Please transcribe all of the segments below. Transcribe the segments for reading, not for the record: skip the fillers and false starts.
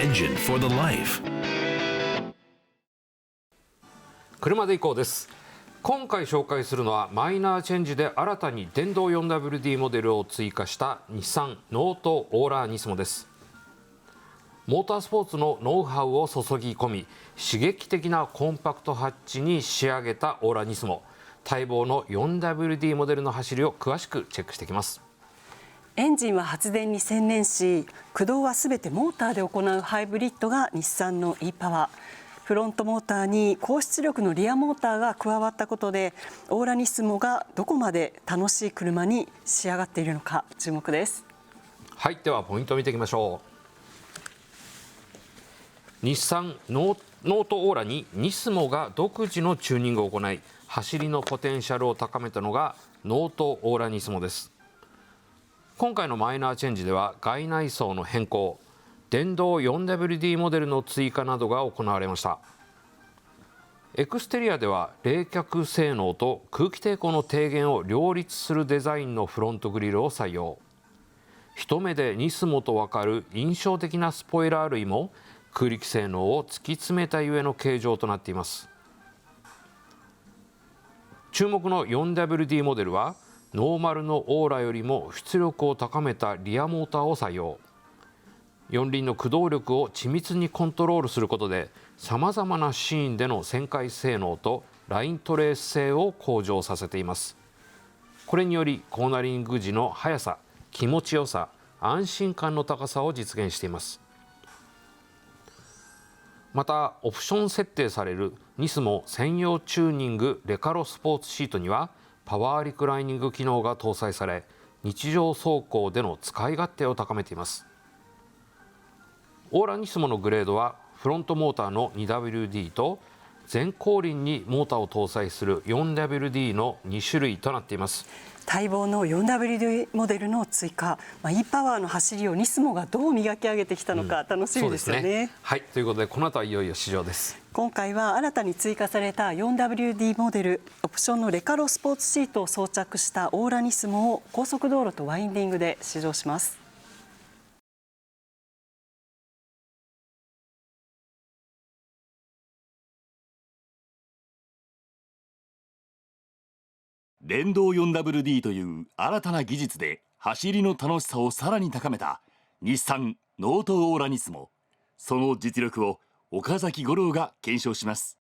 Engine for the life. 車で行こうです。今回紹介するのはマイナーチェンジで新たに電動 4WD モデルを追加した日産ノートオーラニスモです。モータースポーツのノウハウを注ぎ込み、刺激的なコンパクトハッチに仕上げたオーラニスモ。待望の 4WD モデルの走りを詳しくチェックしていきます。エンジンは発電に専念し、駆動はすべてモーターで行うハイブリッドが日産の e パワー。フロントモーターに高出力のリアモーターが加わったことで、オーラニスモがどこまで楽しい車に仕上がっているのか注目です。はい、ではポイントを見ていきましょう。日産ノートオーラにニスモが独自のチューニングを行い、走りのポテンシャルを高めたのがノートオーラニスモです。今回のマイナーチェンジでは外内装の変更、電動 4WD モデルの追加などが行われました。エクステリアでは冷却性能と空気抵抗の低減を両立するデザインのフロントグリルを採用。一目でニスモと分かる印象的なスポイラー類も空力性能を突き詰めたゆえの形状となっています。注目の 4WD モデルはノーマルのオーラよりも出力を高めたリアモーターを採用。四輪の駆動力を緻密にコントロールすることで、さまざまなシーンでの旋回性能とライントレース性を向上させています。これによりコーナリング時の速さ、気持ちよさ、安心感の高さを実現しています。またオプション設定されるニスモ専用チューニングレカロスポーツシートにはパワーリクライニング機能が搭載され、日常走行での使い勝手を高めています。オーラニスモのグレードはフロントモーターの 2WD と前後輪にモーターを搭載する 4WD の2種類となっています。待望の 4WD モデルの追加、e パワーの走りをニスモがどう磨き上げてきたのか楽しみですよね。はい、ということでこの後はいよいよ試乗です。今回は新たに追加された 4WD モデル、オプションのレカロスポーツシートを装着したオーラニスモを高速道路とワインディングで試乗します。電動 4WD という新たな技術で走りの楽しさをさらに高めた日産ノートオーラニスモ。その実力を岡崎五郎が検証します。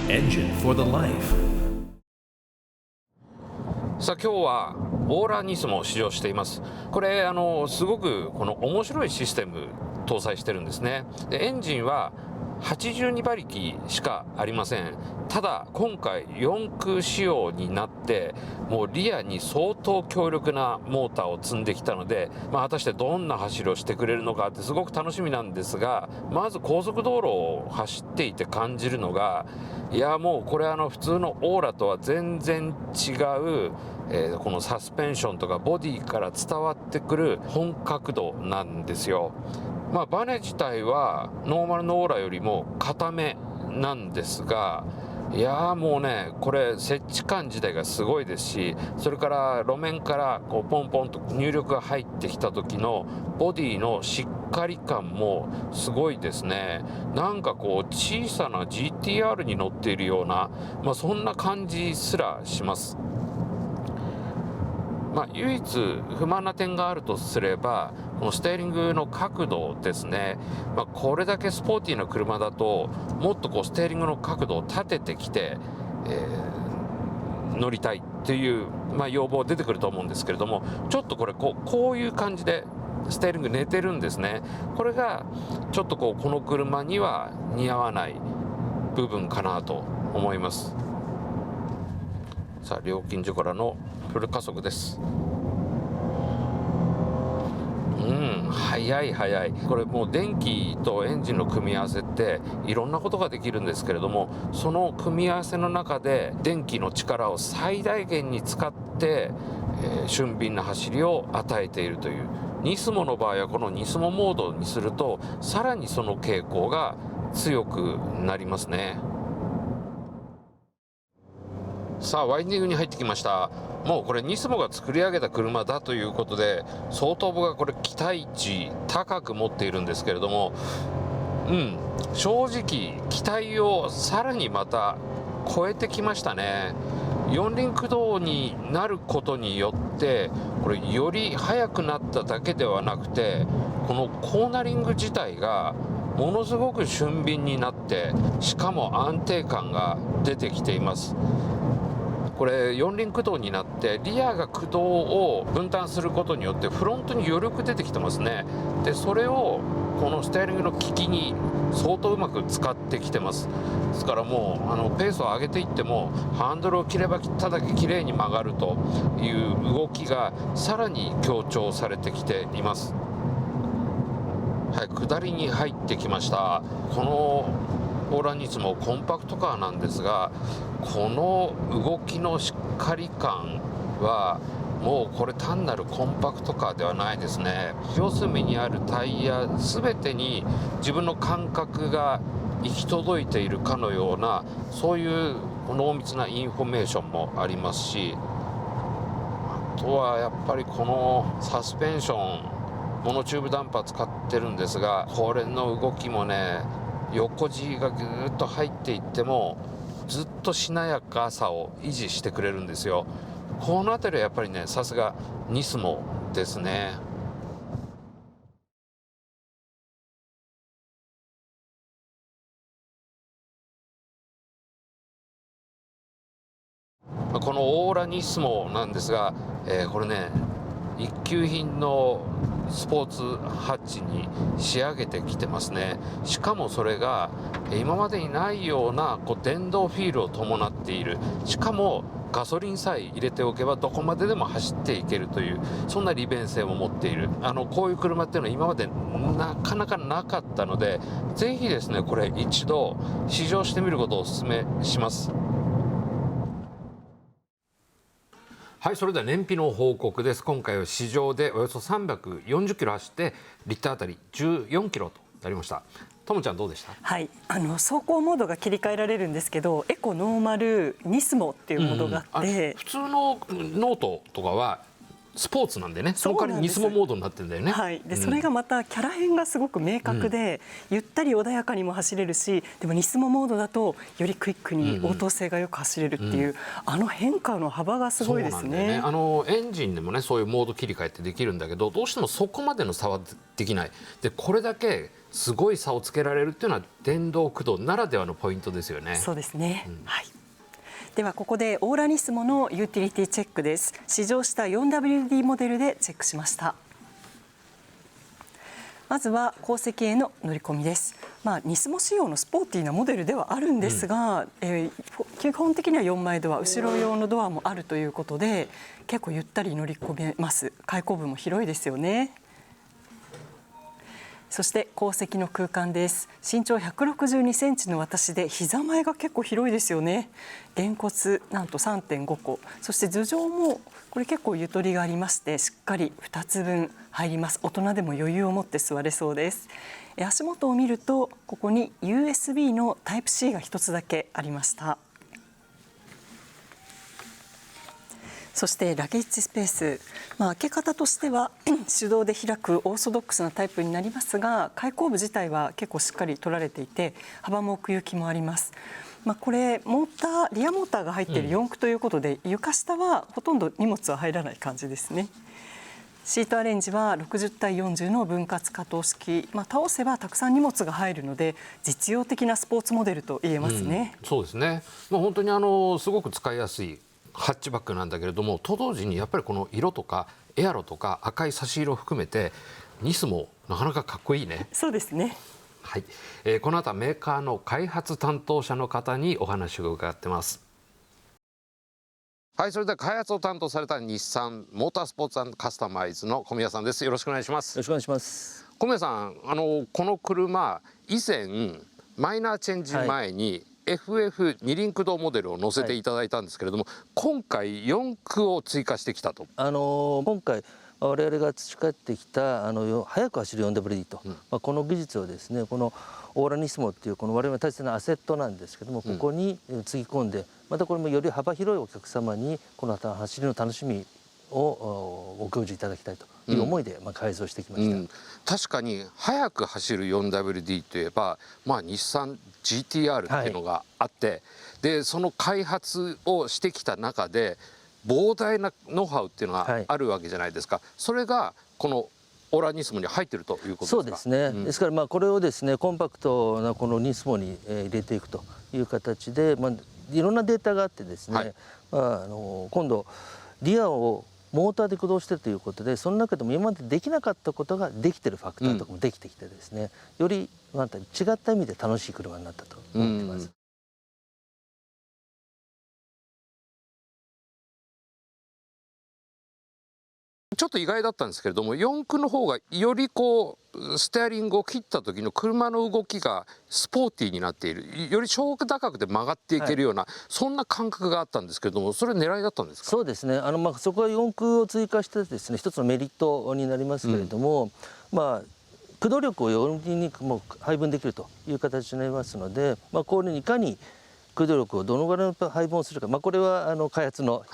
Engine for the life. さあ今日はオーラニスモを試乗しています。これすごくこの面白いシステム搭載してるんですね。でエンジンは82馬力しかありません。ただ今回4駆仕様になってもうリアに相当強力なモーターを積んできたので、果たしてどんな走りをしてくれるのかってすごく楽しみなんですが、まず高速道路を走っていて感じるのが、いやもうこれ普通のオーラとは全然違う、このサスペンションとかボディから伝わってくる本格度なんですよ。バネ自体はノーマルのオーラよりも硬めなんですが、いやもうねこれ接地感自体がすごいですし、それから路面からこうポンポンと入力が入ってきた時のボディのしっかり感もすごいですね。なんかこう小さな GTR に乗っているような、そんな感じすらします。唯一不満な点があるとすればこのステーリングの角度ですね。これだけスポーティーな車だともっとこうステーリングの角度を立ててきて、乗りたいっていう、要望出てくると思うんですけれども、ちょっとこれこういう感じでステーリング寝てるんですね。これがちょっとこの車には似合わない部分かなと思います。さあ料金所からのフル加速です。早い。これもう電気とエンジンの組み合わせっていろんなことができるんですけれども、その組み合わせの中で電気の力を最大限に使って、俊敏な走りを与えているという。ニスモの場合はこのニスモモードにするとさらにその傾向が強くなりますね。さあワインディングに入ってきました。もうこれニスモが作り上げた車だということで相当僕はこれ期待値高く持っているんですけれども、正直期待をさらにまた超えてきましたね。四輪駆動になることによってこれより速くなっただけではなくて、このコーナリング自体がものすごく俊敏になって、しかも安定感が出てきています。これ四輪駆動になってリアが駆動を分担することによってフロントに余力出てきてますね。でそれをこのステアリングの利きに相当うまく使ってきてます。ですからもうペースを上げていってもハンドルを切れば切っただけ綺麗に曲がるという動きがさらに強調されてきています。はい、下りに入ってきました。このオーラニスモコンパクトカーなんですが、この動きのしっかり感はもうこれ単なるコンパクトカーではないですね。四隅にあるタイヤ全てに自分の感覚が行き届いているかのような、そういう濃密なインフォメーションもありますし、あとはやっぱりこのサスペンションモノチューブダンパー使ってるんですが、これの動きもね、横 G がぐーっと入っていってもずっとしなやかさを維持してくれるんですよ。この辺りはやっぱりね、さすがニスモですね。このオーラニスモなんですが、これね一級品のスポーツハッチに仕上げてきてますね。しかもそれが今までにないような電動フィールを伴っている。しかもガソリンさえ入れておけばどこまででも走っていけるという、そんな利便性を持っている。こういう車っていうのは今までなかなかなかったので、ぜひですねこれ一度試乗してみることをお勧めします。はい、それでは燃費の報告です。今回は市場でおよそ340キロ走ってリッターあたり14キロとなりました。ともちゃんどうでした？はい、走行モードが切り替えられるんですけど、エコノーマルニスモっていうモードがあって、普通のノートとかはスポーツなんでね、その代わりニスモモードになってるんだよね。はい、でそれがまたキャラ変がすごく明確で、ゆったり穏やかにも走れるし、でもニスモモードだとよりクイックに応答性がよく走れるっていう、変化の幅がすごいですね。エンジンでもねそういうモード切り替えってできるんだけど、どうしてもそこまでの差はできない。でこれだけすごい差をつけられるっていうのは電動駆動ならではのポイントですよね。そうですね、はい。ではここでオーラニスモのユーティリティチェックです。試乗した 4WD モデルでチェックしました。まずは後席への乗り込みです。ニスモ仕様のスポーティーなモデルではあるんですが、基本的には4枚ドア、後ろ用のドアもあるということで結構ゆったり乗り込めます。開口部も広いですよね。そして後席の空間です。身長162センチの私で膝前が結構広いですよね。げんこつなんと 3.5 個、そして頭上もこれ結構ゆとりがありまして、しっかり2つ分入ります。大人でも余裕を持って座れそうです。足元を見るとここに USB のタイプ C が1つだけありました。そしてラゲッジスペース、開け方としては手動で開くオーソドックスなタイプになりますが、開口部自体は結構しっかり取られていて幅も奥行きもあります。これリアモーターが入っている4駆ということで、床下はほとんど荷物は入らない感じですね。シートアレンジは60対40の分割可動式、倒せばたくさん荷物が入るので実用的なスポーツモデルと言えますね。そうですね、本当にすごく使いやすいハッチバックなんだけれども、と同時にやっぱりこの色とかエアロとか赤い差し色を含めてニスモなかなかかっこいいね。そうですね。はい、この後はメーカーの開発担当者の方にお話を伺ってます。はい、それでは開発を担当された日産モータースポーツ&カスタマイズの小宮さんです。よろしくお願いします。よろしくお願いします。小宮さん、この車以前マイナーチェンジ前に、FF 二輪駆動モデルを載せていただいたんですけれども、今回4駆を追加してきたと。今回我々が培ってきた速く走る 4WD と、この技術をですね、このオーラニスモっていうこの我々の大切なアセットなんですけども、ここにつぎ込んで、またこれもより幅広いお客様にこの走りの楽しみをご教授いただきたいという思いで改造してきました。確かに速く走る 4WD といえば、日産 GTR っていうのがあって、でその開発をしてきた中で膨大なノウハウっていうのがあるわけじゃないですか。それがこのオーラニスモに入ってるということですか。そうですね、ですからこれをですねコンパクトなこのニスモに入れていくという形で、いろんなデータがあってですね、今度リアをモーターで駆動しているということで、その中でも今までできなかったことができてるファクターとかもできてきてですね、より違った意味で楽しい車になったと思ってます。ちょっと意外だったんですけれども、4駆の方がよりステアリングを切った時の車の動きがスポーティーになっている、より昇高くで曲がっていけるような、そんな感覚があったんですけれども、それ狙いだったんですか。そうですね、そこは4駆を追加してですね、一つのメリットになりますけれども、駆動力を4輪にも配分できるという形になりますので、これにいかに駆動力をどのぐらいの配分をするか、これは開発の、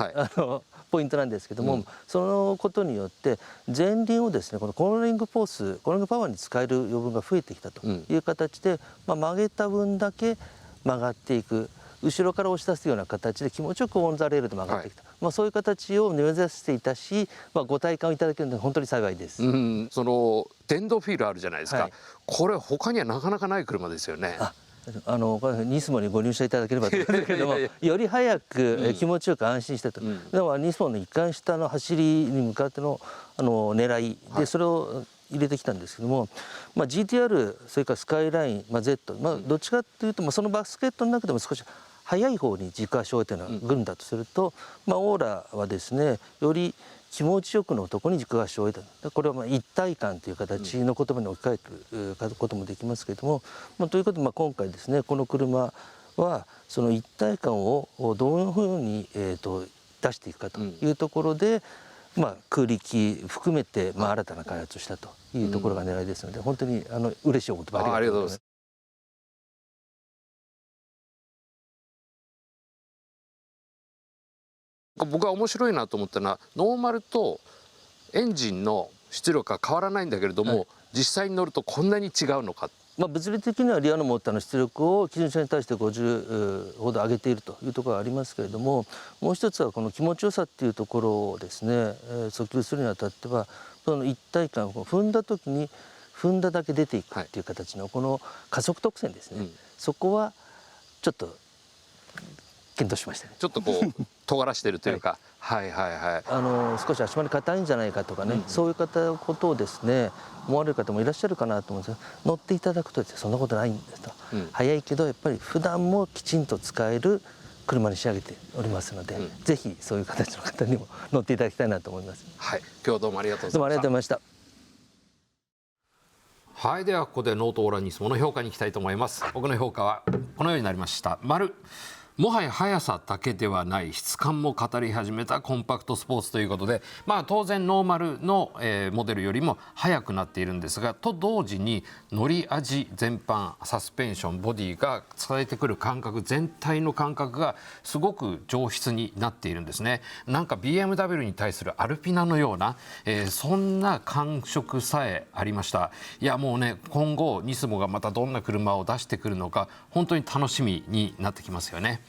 ポイントなんですけども、そのことによって前輪をですね、このコーナリングフォース、コーナリングパワーに使える余分が増えてきたという形で、曲げた分だけ曲がっていく、後ろから押し出すような形で気持ちよくオンザレールで曲がってきた、そういう形を目指していたし、ご体感をいただけるので本当に幸いです。その電動フィールあるじゃないですか、これ他にはなかなかない車ですよね。これニスモにご入社いただければと思うんですけれども、より早く気持ちよく安心したと、でもニスモの一貫下の走りに向かっての狙いでそれを入れてきたんですけども、GTR それからスカイライン、Z、どっちかっていうと、そのバスケットの中でも少し速い方に軸足を置いてるのが軍だとすると、オーラはですね、より気持ちよくのところに軸足を置いた、これは一体感という形の言葉に置き換えることもできますけれども、ということで今回ですね、この車はその一体感をどういうふうに出していくかというところで、空力含めて新たな開発をしたというところが狙いですので、本当に嬉しいお言葉ありがとうございます。僕が面白いなと思ったのは、ノーマルとエンジンの出力が変わらないんだけれども、実際に乗るとこんなに違うのか。物理的にはリアのモーターの出力を基準車に対して50ほど上げているというところがありますけれども、もう一つはこの気持ちよさっていうところをですね、訴求するにあたっては、その一体感を踏んだ時に踏んだだけ出ていくっていう形のこの加速特性ですね、そこはちょっと検討しましたね。ちょっと尖らしてるというか、少し足回り硬いんじゃないかとかね、そういうことをですね思われる方もいらっしゃるかなと思うんですが、乗っていただくとですね、そんなことないんですと、速いけどやっぱり普段もきちんと使える車に仕上げておりますので、ぜひそういう形の方にも乗っていただきたいなと思います。はい、今日はどうもありがとうございました。どうもありがとうございました。はい、ではここでノートオーラニスモの評価に行きたいと思います。僕の評価はこのようになりました。丸。もはや速さだけではない質感も語り始めたコンパクトスポーツということで、当然ノーマルの、モデルよりも速くなっているんですが、と同時に乗り味全般、サスペンション、ボディが伝えてくる感覚、全体の感覚がすごく上質になっているんですね。なんか BMW に対するアルピナのような、そんな感触さえありました。いやもうね、今後ニスモがまたどんな車を出してくるのか本当に楽しみになってきますよね。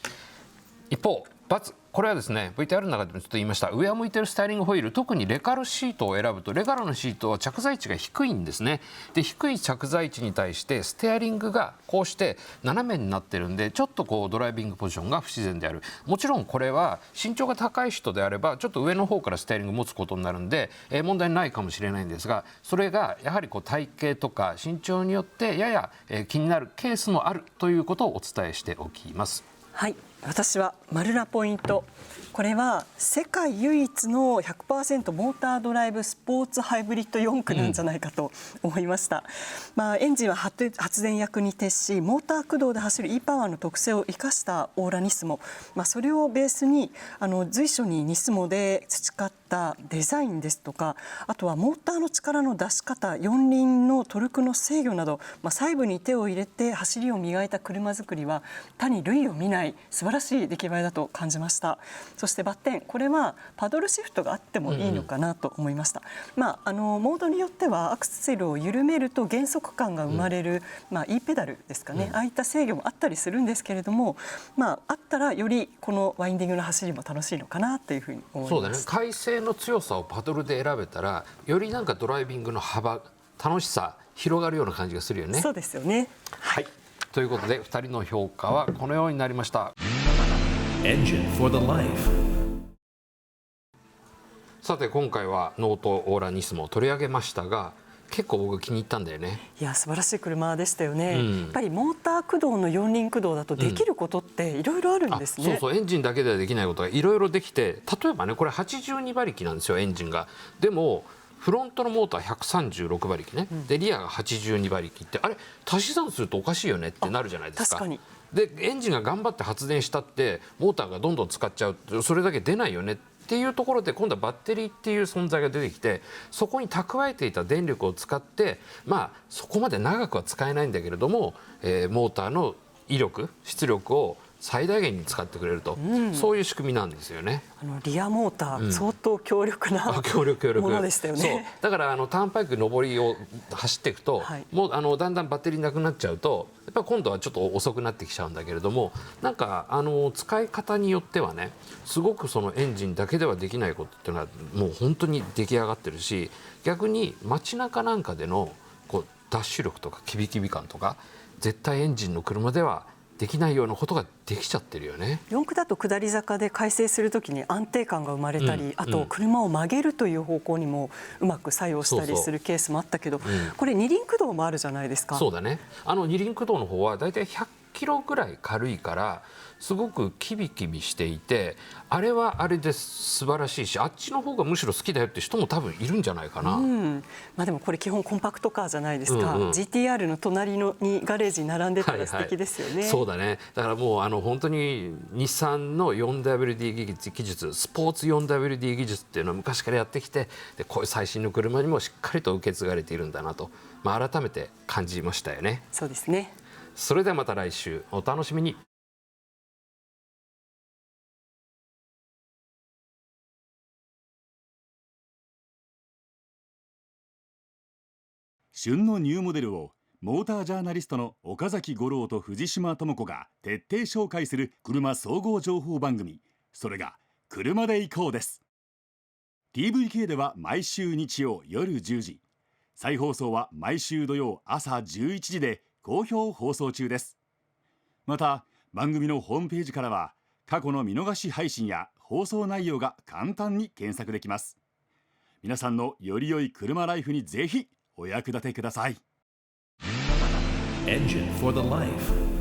一方、×、これはですね VTR の中でもちょっと言いました、上を向いてるスタイリングホイール、特にレカルシートを選ぶと、レカルのシートは着座位置が低いんですね。で、低い着座位置に対してステアリングがこうして斜めになってるんで、ちょっとドライビングポジションが不自然である。もちろんこれは身長が高い人であればちょっと上の方からステアリング持つことになるんで、問題ないかもしれないんですが、それがやはり体型とか身長によってやや気になるケースもあるということをお伝えしておきます。はい、私は丸なポイント。これは世界唯一の 100% モータードライブスポーツハイブリッド4駆なんじゃないかと思いました。エンジンは発電役に徹し、モーター駆動で走る e パワーの特性を生かしたオーラニスモ、それをベースに随所にニスモで培ったデザインですとか、あとはモーターの力の出し方、四輪のトルクの制御など、細部に手を入れて走りを磨いた車作りは他に類を見ない素晴らしい出来栄えだと感じました。そしてバッテン、これはパドルシフトがあってもいいのかなと思いました。モードによってはアクセルを緩めると減速感が生まれる、E ペダルですかね、ああいった制御もあったりするんですけれども、あったらよりこのワインディングの走りも楽しいのかなというふうに思います。そうだね、回生の強さをパドルで選べたらよりなんかドライビングの幅、楽しさ広がるような感じがするよね。そうですよね。はい、ということで2人の評価はこのようになりました。 Engine for the life. さて今回はノートオーラニスモを取り上げましたが、結構僕気に入ったんだよね。いや素晴らしい車でしたよね。やっぱりモーター駆動の四輪駆動だとできることっていろいろあるんですね。そうそう、エンジンだけではできないことがいろいろできて、例えばね、これ82馬力なんですよ、エンジンが。でもフロントのモーター136馬力ね、でリアが82馬力って、あれ足し算するとおかしいよねってなるじゃないですか。確かに。でエンジンが頑張って発電したってモーターがどんどん使っちゃうとそれだけ出ないよねっていうところで、今度はバッテリーっていう存在が出てきて、そこに蓄えていた電力を使って、そこまで長くは使えないんだけれども、モーターの威力、出力を最大限に使ってくれると、そういう仕組みなんですよね。リアモーター、相当強力なものでしたよね。そうだからターンパイク上りを走っていくと、もうだんだんバッテリーなくなっちゃうと、やっぱ今度はちょっと遅くなってきちゃうんだけれども、なんか使い方によってはね、すごくそのエンジンだけではできないことっていうのはもう本当に出来上がってるし、逆に街中なんかでのダッシュ力とかキビキビ感とか、絶対エンジンの車ではできないようなことができちゃってるよね。四駆だと下り坂で回生するときに安定感が生まれたり、あと車を曲げるという方向にもうまく作用したりするケースもあったけど、これ二輪駆動もあるじゃないですか。そうだね、二輪駆動の方はだいたい100キロぐらい軽いからすごくキビキビしていて、あれはあれで素晴らしいし、あっちの方がむしろ好きだよって人も多分いるんじゃないかな。でもこれ基本コンパクトカーじゃないですか。GTR の隣にガレージに並んでたら素敵ですよね。そうだね。だからもう本当に日産の 4WD 技術、スポーツ 4WD 技術っていうのは昔からやってきて、でこういう最新の車にもしっかりと受け継がれているんだなと、改めて感じましたよね。そうですね。それではまた来週お楽しみに。旬のニューモデルをモータージャーナリストの岡崎五郎と藤島智子が徹底紹介する車総合情報番組、それが車で行こうです。 TVK では毎週日曜夜10時、再放送は毎週土曜朝11時で好評放送中です。また番組のホームページからは過去の見逃し配信や放送内容が簡単に検索できます。皆さんのより良い車ライフにぜひお役立てください。 Engine for the life.